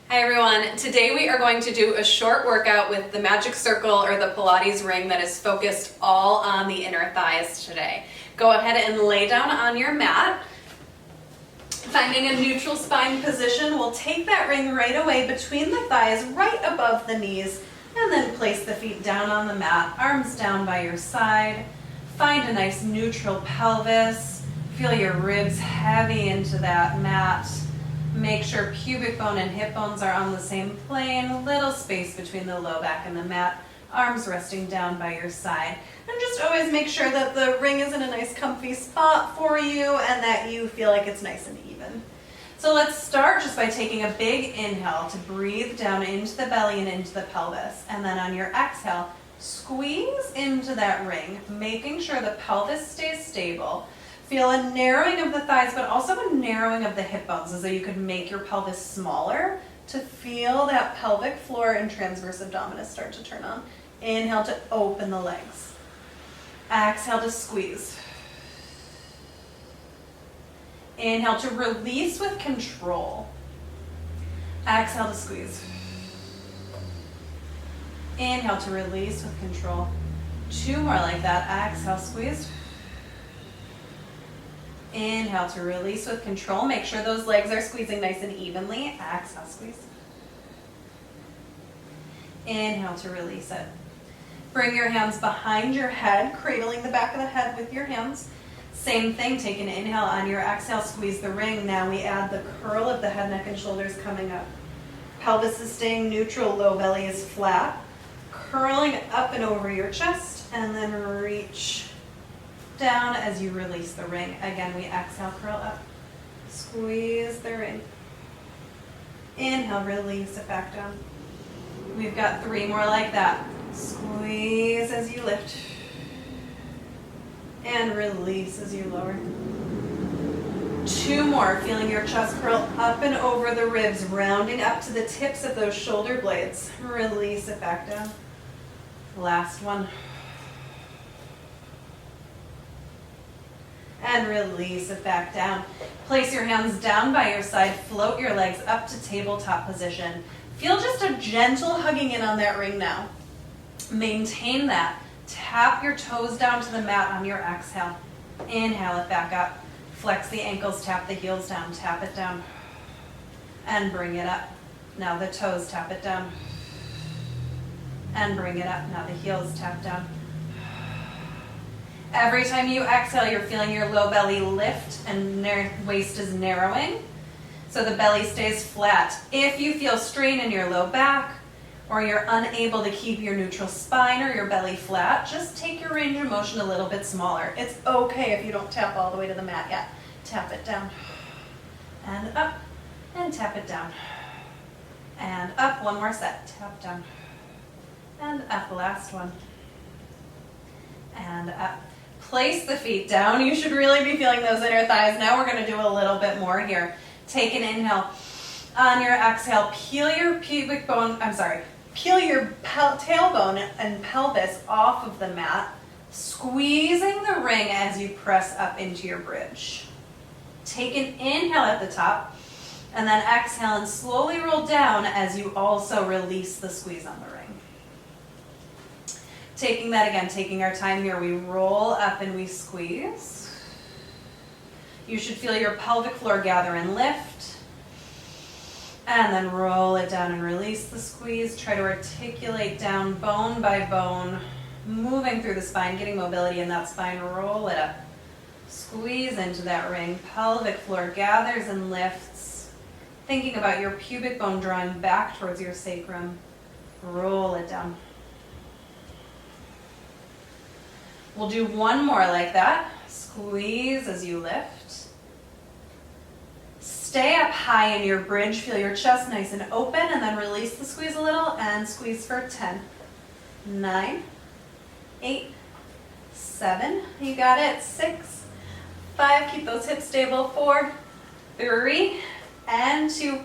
Hi everyone, today we are going to do a short workout with the magic circle or the Pilates ring that is focused all on the inner thighs today. Go ahead and lay down on your mat. Finding a neutral spine position, we'll take that ring right away between the thighs, right above the knees, and then place the feet down on the mat, arms down by your side. Find a nice neutral pelvis. Feel your ribs heavy into that mat. Make sure pubic bone and hip bones are on the same plane, little space between the low back and the mat, arms resting down by your side. And just always make sure that the ring is in a nice comfy spot for you and that you feel like it's nice and even. So let's start just by taking a big inhale to breathe down into the belly and into the pelvis. And then on your exhale, squeeze into that ring, making sure the pelvis stays stable. Feel a narrowing of the thighs, but also a narrowing of the hip bones, as though you could make your pelvis smaller to feel that pelvic floor and transverse abdominis start to turn on. Inhale to open the legs. Exhale to squeeze. Inhale to release with control. Exhale to squeeze. Inhale to release with control. Two more like that. Exhale, squeeze. Inhale to release with control. Make sure those legs are squeezing nice and evenly. Exhale, squeeze. Inhale to release it. Bring your hands behind your head, cradling the back of the head with your hands. Same thing, take an inhale. On your exhale, squeeze the ring. Now we add the curl of the head, neck, and shoulders coming up. Pelvis is staying neutral, low belly is flat. Curling up and over your chest, and then reach down as you release the ring. Again, we exhale, curl up, squeeze the ring. Inhale, release it back down. We've got three more like that. Squeeze as you lift, and release as you lower. Two more, feeling your chest curl up and over the ribs, rounding up to the tips of those shoulder blades. Release it back down. Last one. And release it back down. Place your hands down by your side, float your legs up to tabletop position. Feel just a gentle hugging in on that ring now. Maintain that. Tap your toes down to the mat on your exhale. Inhale it back up. Flex the ankles, tap the heels down, tap it down. And bring it up. Now the toes, tap it down. And bring it up. Now the heels, tap down. Every time you exhale, you're feeling your low belly lift and waist is narrowing, so the belly stays flat. If you feel strain in your low back, or you're unable to keep your neutral spine or your belly flat, just take your range of motion a little bit smaller. It's okay if you don't tap all the way to the mat yet. Tap it down, and up, and tap it down, and up. One more set. Tap down, and up. Last one, and up. Place the feet down. You should really be feeling those inner thighs. Now we're going to do a little bit more here. Take an inhale. On your exhale, peel your tailbone and pelvis off of the mat, squeezing the ring as you press up into your bridge. Take an inhale at the top, and then exhale and slowly roll down as you also release the squeeze on the ring. Taking that again, taking our time here, we roll up and we squeeze. You should feel your pelvic floor gather and lift. And then roll it down and release the squeeze. Try to articulate down bone by bone, moving through the spine, getting mobility in that spine. Roll it up. Squeeze into that ring. Pelvic floor gathers and lifts. Thinking about your pubic bone drawing back towards your sacrum. Roll it down. We'll do one more like that. Squeeze as you lift. Stay up high in your bridge. Feel your chest nice and open, and then release the squeeze a little and squeeze for 10, 9, 8, 7. You got it. 6, 5. Keep those hips stable. 4, 3, and 2,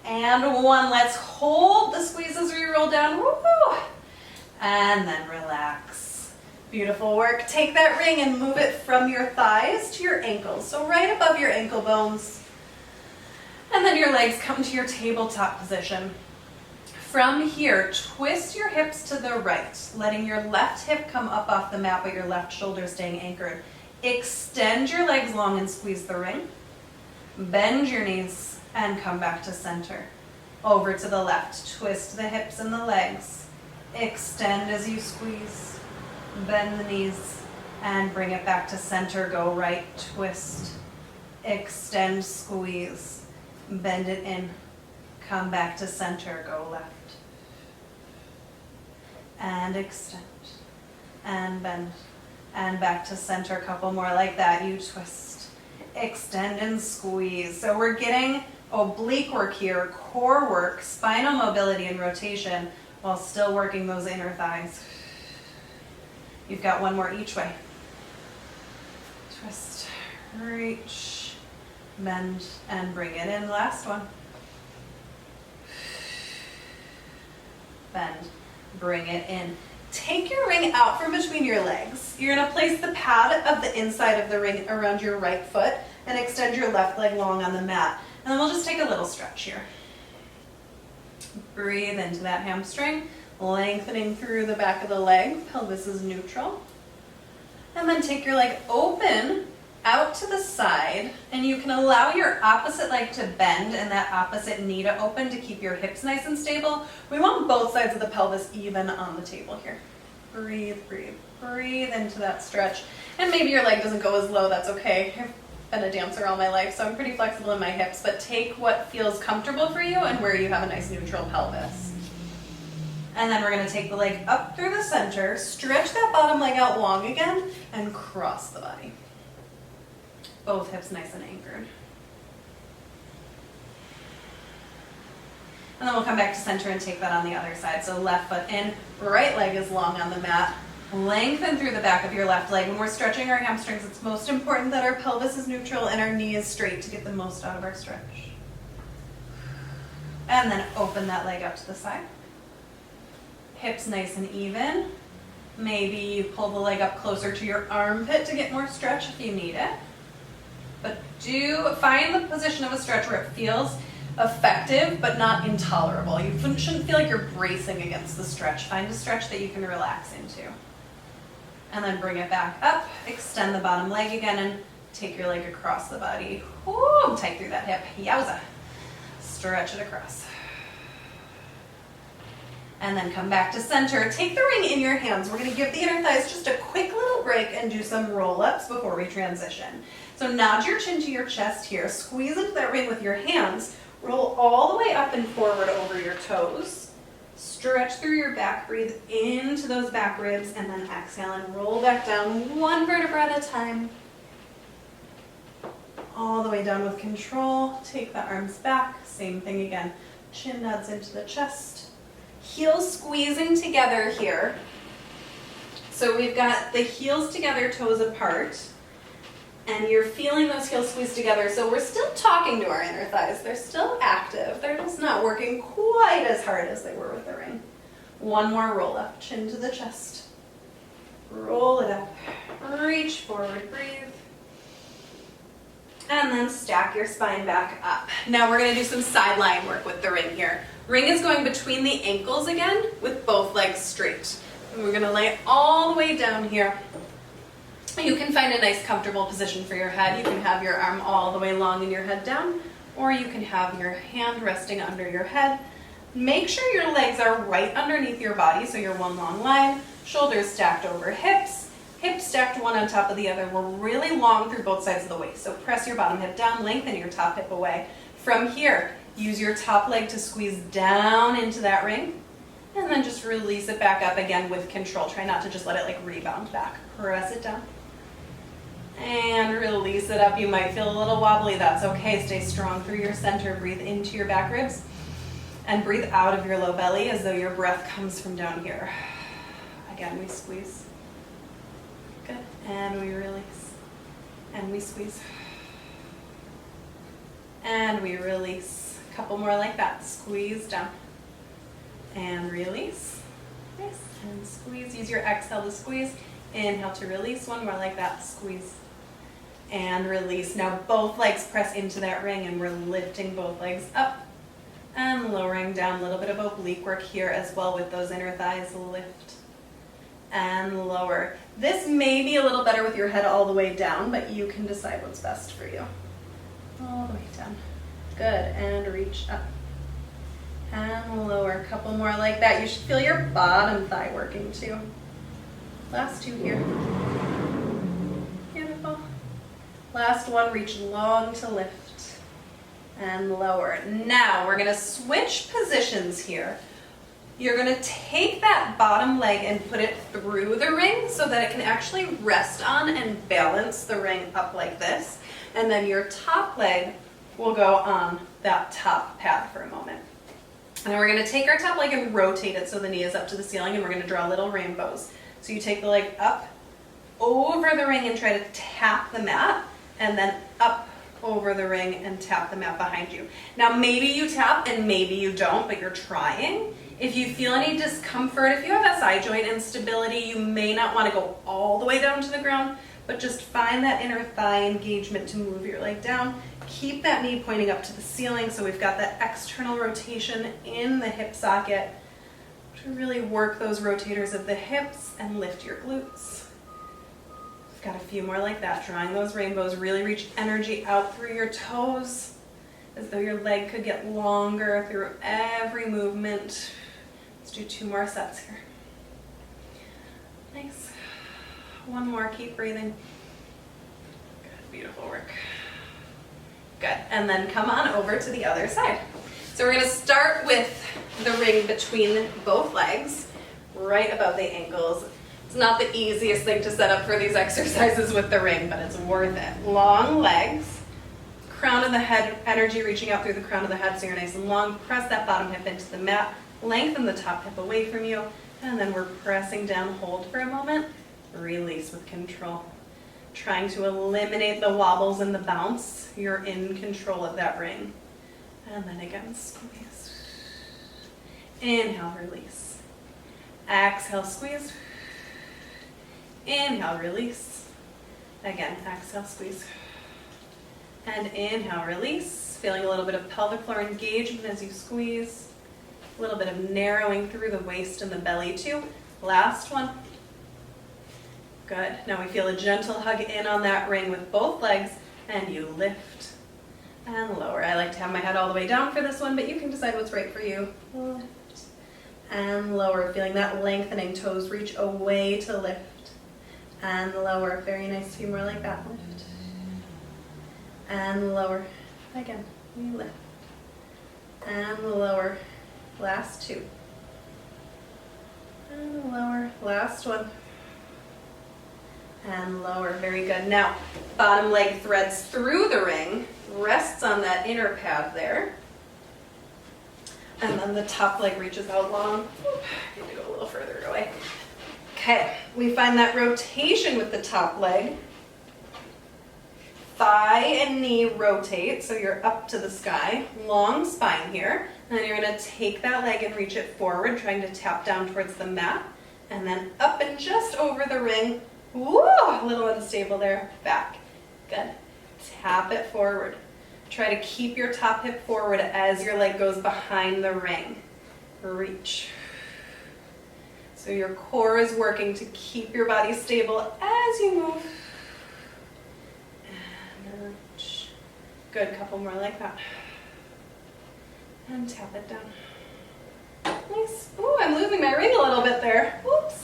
and 1. Let's hold the squeeze as we roll down. Woo! And then relax. Beautiful work. Take that ring and move it from your thighs to your ankles. So right above your ankle bones. And then your legs come to your tabletop position. From here, twist your hips to the right, letting your left hip come up off the mat, but your left shoulder staying anchored. Extend your legs long and squeeze the ring. Bend your knees and come back to center. Over to the left, twist the hips and the legs. Extend as you squeeze. Bend the knees and bring it back to center. Go right, twist. Extend, squeeze. Bend it in. Come back to center. Go left. And extend. And bend. And back to center. Couple more like that. You twist. Extend and squeeze. So we're getting oblique work here, core work, spinal mobility and rotation, while still working those inner thighs. You've got one more each way. Twist, reach, bend, and bring it in. Last one. Bend, bring it in. Take your ring out from between your legs. You're going to place the pad of the inside of the ring around your right foot and extend your left leg long on the mat. And then we'll just take a little stretch here. Breathe into that hamstring, lengthening through the back of the leg. Pelvis is neutral. And then take your leg open out to the side, and you can allow your opposite leg to bend and that opposite knee to open to keep your hips nice and stable. We want both sides of the pelvis even on the table here. Breathe, breathe, breathe into that stretch. And maybe your leg doesn't go as low, that's okay. I've been a dancer all my life, so I'm pretty flexible in my hips, but take what feels comfortable for you and where you have a nice neutral pelvis. And then we're going to take the leg up through the center, stretch that bottom leg out long again, and cross the body. Both hips nice and anchored. And then we'll come back to center and take that on the other side. So left foot in, right leg is long on the mat. Lengthen through the back of your left leg. When we're stretching our hamstrings, it's most important that our pelvis is neutral and our knee is straight to get the most out of our stretch. And then open that leg out to the side. Hips nice and even. Maybe you pull the leg up closer to your armpit to get more stretch if you need it. But do find the position of a stretch where it feels effective but not intolerable. You shouldn't feel like you're bracing against the stretch. Find a stretch that you can relax into. And then bring it back up. Extend the bottom leg again and take your leg across the body. Ooh, tight through that hip. Yowza. Stretch it across. And then come back to center. Take the ring in your hands. We're going to give the inner thighs just a quick little break and do some roll-ups before we transition. So nod your chin to your chest here. Squeeze into that ring with your hands. Roll all the way up and forward over your toes. Stretch through your back. Breathe into those back ribs and then exhale and roll back down one vertebra at a time. All the way down with control. Take the arms back. Same thing again. Chin nods into the chest. Heels squeezing together here. So we've got the heels together, toes apart. And you're feeling those heels squeeze together. So we're still talking to our inner thighs. They're still active. They're just not working quite as hard as they were with the ring. One more roll up, chin to the chest. Roll it up. Reach forward, breathe. And then stack your spine back up. Now we're going to do some sideline work with the ring here. Ring is going between the ankles again with both legs straight. And we're going to lay it all the way down here. You can find a nice comfortable position for your head. You can have your arm all the way long and your head down, or you can have your hand resting under your head. Make sure your legs are right underneath your body, so you're one long line, shoulders stacked over hips, hips stacked one on top of the other. We're really long through both sides of the waist, so press your bottom hip down, lengthen your top hip away. From here, use your top leg to squeeze down into that ring, and then just release it back up again with control. Try not to just let it like rebound back. Press it down. And release it up. You might feel a little wobbly. That's okay. Stay strong through your center. Breathe into your back ribs and breathe out of your low belly as though your breath comes from down here. Again, we squeeze. Good. And we release. And we squeeze. And we release. A couple more like that. Squeeze down. And release. Yes. And squeeze. Use your exhale to squeeze. Inhale to release. One more like that. Squeeze. and release. Now both legs press into that ring and we're lifting both legs up and lowering down. A little bit of oblique work here as well with those inner thighs. Lift and lower. This may be a little better with your head all the way down, but you can decide what's best for you. All the way down. Good, and reach up. And lower, a couple more like that. You should feel your bottom thigh working too. Last two here. Beautiful. Last one, reach long to lift and lower. Now we're gonna switch positions here. You're gonna take that bottom leg and put it through the ring so that it can actually rest on and balance the ring up like this. And then your top leg will go on that top pad for a moment. And we're gonna take our top leg and rotate it so the knee is up to the ceiling, and we're gonna draw little rainbows. So you take the leg up over the ring and try to tap the mat, and then up over the ring and tap the mat behind you. Now maybe you tap and maybe you don't, but you're trying. If you feel any discomfort, if you have SI joint instability, you may not want to go all the way down to the ground, but just find that inner thigh engagement to move your leg down. Keep that knee pointing up to the ceiling so we've got that external rotation in the hip socket to really work those rotators of the hips and lift your glutes. We've got a few more like that, drawing those rainbows. Really reach energy out through your toes as though your leg could get longer through every movement. Let's do 2 more sets here. Nice. One more, keep breathing. Good, beautiful work. Good, and then come on over to the other side. So we're gonna start with the ring between both legs, right above the ankles. It's not the easiest thing to set up for these exercises with the ring, but it's worth it. Long legs, crown of the head, energy reaching out through the crown of the head so you're nice and long. Press that bottom hip into the mat, lengthen the top hip away from you, and then we're pressing down, hold for a moment, release with control. Trying to eliminate the wobbles and the bounce. You're in control of that ring. And then again, squeeze. Inhale, release. Exhale, squeeze. Inhale, release. Again, exhale, squeeze. And inhale, release. Feeling a little bit of pelvic floor engagement as you squeeze. A little bit of narrowing through the waist and the belly too. Last one. Good. Now we feel a gentle hug in on that ring with both legs, and you lift and lower. I like to have my head all the way down for this one, but you can decide what's right for you. Lift and lower, feeling that lengthening, toes reach away to lift and lower. Very nice, a few more like that. Lift and lower. Again, we lift and lower. Last 2. And lower. Last one. And lower, very good. Now, bottom leg threads through the ring, rests on that inner pad there. And then the top leg reaches out long. Need to go a little further away. Okay, we find that rotation with the top leg. Thigh and knee rotate, so you're up to the sky. Long spine here. And then you're gonna take that leg and reach it forward, trying to tap down towards the mat. And then up and just over the ring. Woo, a little unstable there, back, good. Tap it forward. Try to keep your top hip forward as your leg goes behind the ring. Reach. So your core is working to keep your body stable as you move. And reach. Good, couple more like that. And tap it down. Nice. Ooh, I'm losing my ring a little bit there. Oops.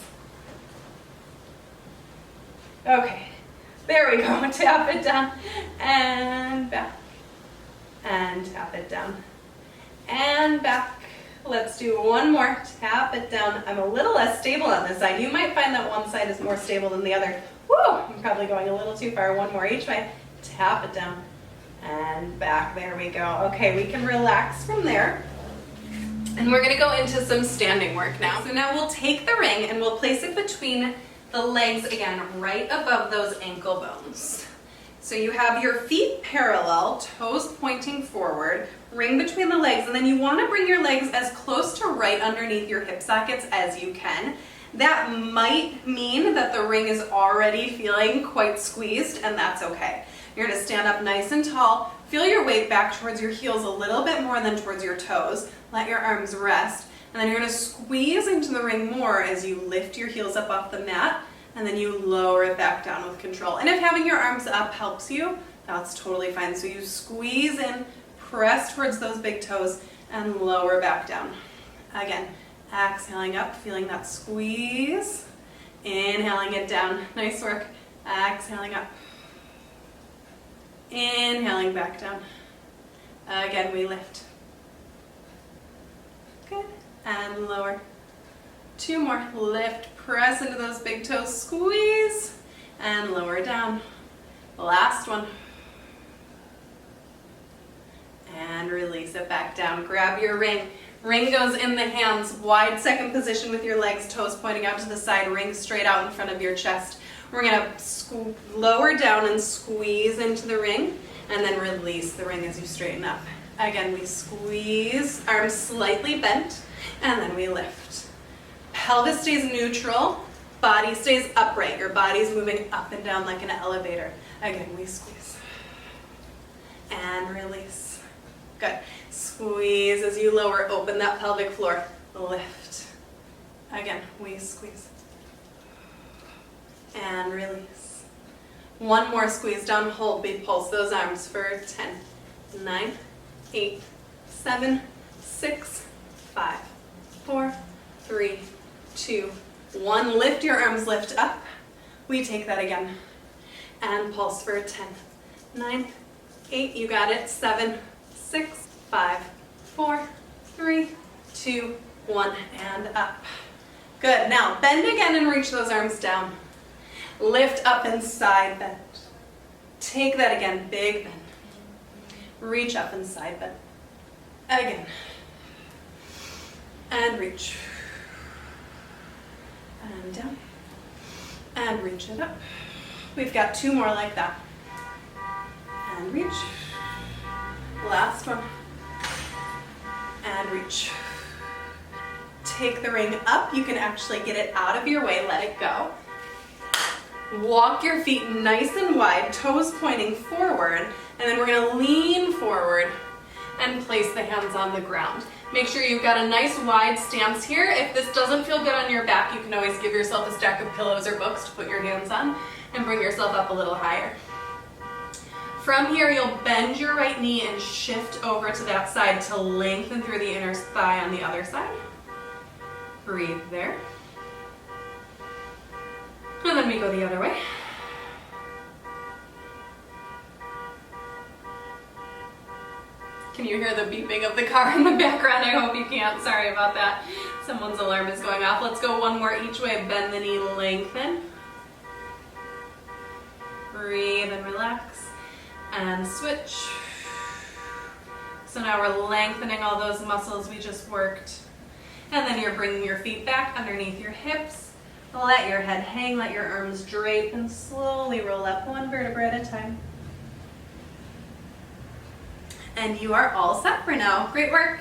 Okay, there we go. Tap it down and back and tap it down and back. Let's do one more. Tap it down. I'm a little less stable on this side. You might find that one side is more stable than the other. Woo, I'm probably going a little too far. One more each way. Tap it down and back. There we go. Okay, we can relax from there. And we're gonna go into some standing work now. So now we'll take the ring and we'll place it between the legs again, right above those ankle bones. So you have your feet parallel, toes pointing forward, ring between the legs, and then you want to bring your legs as close to right underneath your hip sockets as you can. That might mean that the ring is already feeling quite squeezed, and that's okay. You're gonna stand up nice and tall. Feel your weight back towards your heels a little bit more than towards your toes. Let your arms rest. And then you're gonna squeeze into the ring more as you lift your heels up off the mat, and then you lower it back down with control. And if having your arms up helps you, that's totally fine. So you squeeze in, press towards those big toes, and lower back down. Again, exhaling up, feeling that squeeze. Inhaling it down. Nice work. Exhaling up. Inhaling back down. Again, we lift. Good. And lower. 2 more. Lift, press into those big toes, squeeze, and lower down. Last one. And release it back down. Grab your ring. Ring goes in the hands, wide second position with your legs, toes pointing out to the side, ring straight out in front of your chest. We're gonna lower down and squeeze into the ring, and then release the ring as you straighten up. Again, we squeeze, arms slightly bent, and then we lift. Pelvis stays neutral, body stays upright. Your body's moving up and down like an elevator. Again, we squeeze. And release. Good. Squeeze as you lower, open that pelvic floor. Lift. Again, we squeeze. And release. One more squeeze down, hold, big pulse those arms for 10, 9, 8, 7, 6, 5, 4, 3, 2, 1. Lift your arms, lift up. We take that again. And pulse for 10, 9, 8, you got it, 7, 6, 5, 4, 3, 2, 1, and up. Good, now bend again and reach those arms down. Lift up and side bend. Take that again, big bend. Reach up and side bend. Again. And reach. And down. And reach it up. We've got 2 more like that. And reach. Last one. And reach. Take the ring up. You can actually get it out of your way, let it go. Walk your feet nice and wide, toes pointing forward, and then we're gonna lean forward and place the hands on the ground. Make sure you've got a nice wide stance here. If this doesn't feel good on your back, you can always give yourself a stack of pillows or books to put your hands on and bring yourself up a little higher. From here, you'll bend your right knee and shift over to that side to lengthen through the inner thigh on the other side. Breathe there. And then we go the other way. Can you hear the beeping of the car in the background? I hope you can't. Sorry about that. Someone's alarm is going off. Let's go one more each way. Bend the knee, lengthen. Breathe and relax. And switch. So now we're lengthening all those muscles we just worked. And then you're bringing your feet back underneath your hips. Let your head hang, let your arms drape, and slowly roll up 1 vertebra at a time. And you are all set for now. Great work.